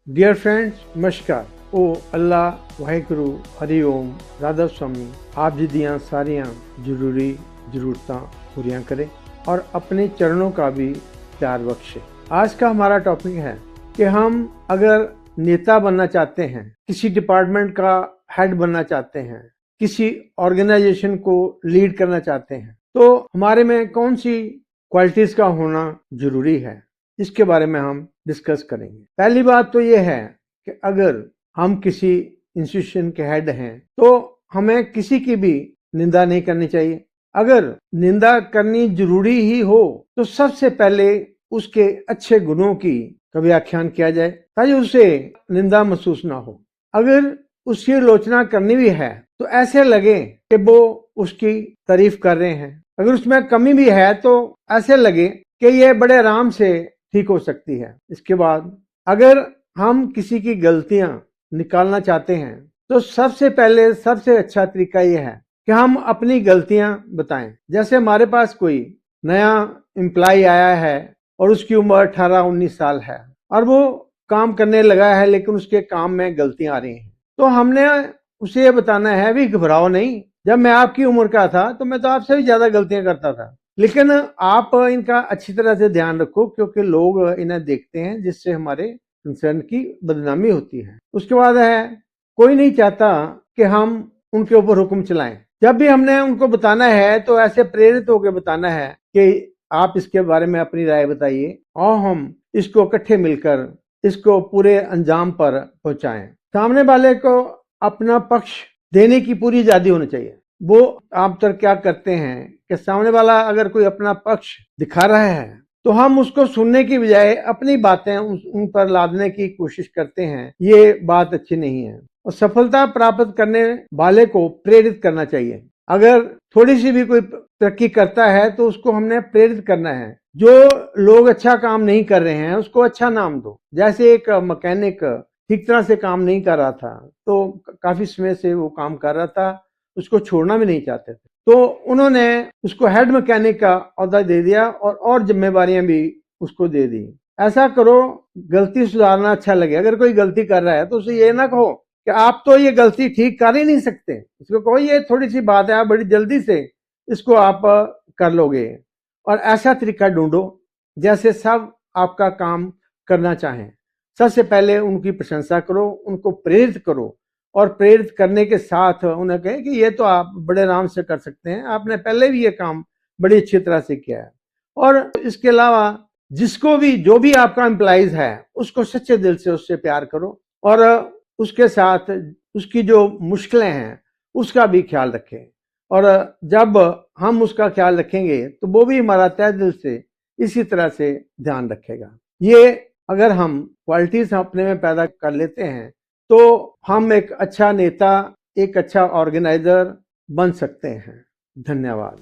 Dear friends, नमस्कार। ओ अल्लाह वाहिगुरु हरिओम राधा स्वामी आप जी दियाँ सारियां जरूरी जरूरतां पूरियां करे और अपने चरणों का भी प्यार बख्शे। आज का हमारा टॉपिक है कि हम अगर नेता बनना चाहते हैं, किसी डिपार्टमेंट का हेड बनना चाहते हैं, किसी ऑर्गेनाइजेशन को लीड करना चाहते हैं, तो हमारे में कौन सी क्वालिटीज का होना जरूरी है, इसके बारे में हम डिस्कस करेंगे। पहली बात तो ये है कि अगर हम किसी इंस्टीट्यूशन के हेड हैं तो हमें किसी की भी निंदा नहीं करनी चाहिए। अगर निंदा करनी जरूरी ही हो तो सबसे पहले उसके अच्छे गुणों की व्याख्यान किया जाए ताकि उसे निंदा महसूस ना हो। अगर उसकी आलोचना करनी भी है तो ऐसे लगे कि वो उसकी तारीफ कर रहे हैं। अगर उसमें कमी भी है तो ऐसे लगे कि ये बड़े आराम से ठीक हो सकती है। इसके बाद अगर हम किसी की गलतियां निकालना चाहते हैं तो सबसे पहले सबसे अच्छा तरीका यह है कि हम अपनी गलतियां बताएं। जैसे हमारे पास कोई नया एम्प्लॉय आया है और उसकी उम्र 18-19 साल है और वो काम करने लगा है, लेकिन उसके काम में गलतियां आ रही हैं, तो हमने उसे ये बताना है भी घबराओ नहीं, जब मैं आपकी उम्र का था तो मैं तो आपसे भी ज्यादा गलतियां करता था, लेकिन आप इनका अच्छी तरह से ध्यान रखो क्योंकि लोग इन्हें देखते हैं, जिससे हमारे कंसर्न की बदनामी होती है। उसके बाद है, कोई नहीं चाहता कि हम उनके ऊपर हुक्म चलाएं। जब भी हमने उनको बताना है तो ऐसे प्रेरित होकर बताना है कि आप इसके बारे में अपनी राय बताइए और हम इसको इकट्ठे मिलकर इसको पूरे अंजाम पर पहुंचाएं। सामने वाले को अपना पक्ष देने की पूरी आजादी होनी चाहिए। वो आमतौर क्या करते हैं कि सामने वाला अगर कोई अपना पक्ष दिखा रहा है तो हम उसको सुनने की बजाय अपनी बातें उन पर लादने की कोशिश करते हैं। ये बात अच्छी नहीं है। और सफलता प्राप्त करने वाले को प्रेरित करना चाहिए। अगर थोड़ी सी भी कोई तरक्की करता है तो उसको हमने प्रेरित करना है। जो लोग अच्छा काम नहीं कर रहे हैं उसको अच्छा नाम दो। जैसे एक मैकेनिक ठीक तरह से काम नहीं कर रहा था तो काफी समय से वो काम कर रहा था, उसको छोड़ना भी नहीं चाहते थे, तो उन्होंने उसको हेड मैकेनिक का ओहदा दे दिया और जिम्मेवारियां भी उसको दे दी। ऐसा करो, गलती सुधारना अच्छा लगे। अगर कोई गलती कर रहा है तो उसे ये ना कहो कि आप तो ये गलती ठीक कर ही नहीं सकते, इसको कहो ये थोड़ी सी बात है, आप बड़ी जल्दी से इसको आप कर लोगे। और ऐसा तरीका ढूंढो जैसे सब आपका काम करना चाहें। सबसे पहले उनकी प्रशंसा करो, उनको प्रेरित करो और प्रेरित करने के साथ उन्हें कहें कि ये तो आप बड़े आराम से कर सकते हैं, आपने पहले भी ये काम बड़ी अच्छी तरह से किया है। और इसके अलावा जिसको भी, जो भी आपका एम्प्लॉइज है, उसको सच्चे दिल से उससे प्यार करो और उसके साथ उसकी जो मुश्किलें हैं उसका भी ख्याल रखें। और जब हम उसका ख्याल रखेंगे तो वो भी हमारा तहे दिल से इसी तरह से ध्यान रखेगा। ये अगर हम क्वालिटीज अपने में पैदा कर लेते हैं तो हम एक अच्छा नेता, एक अच्छा ऑर्गेनाइजर बन सकते हैं। धन्यवाद।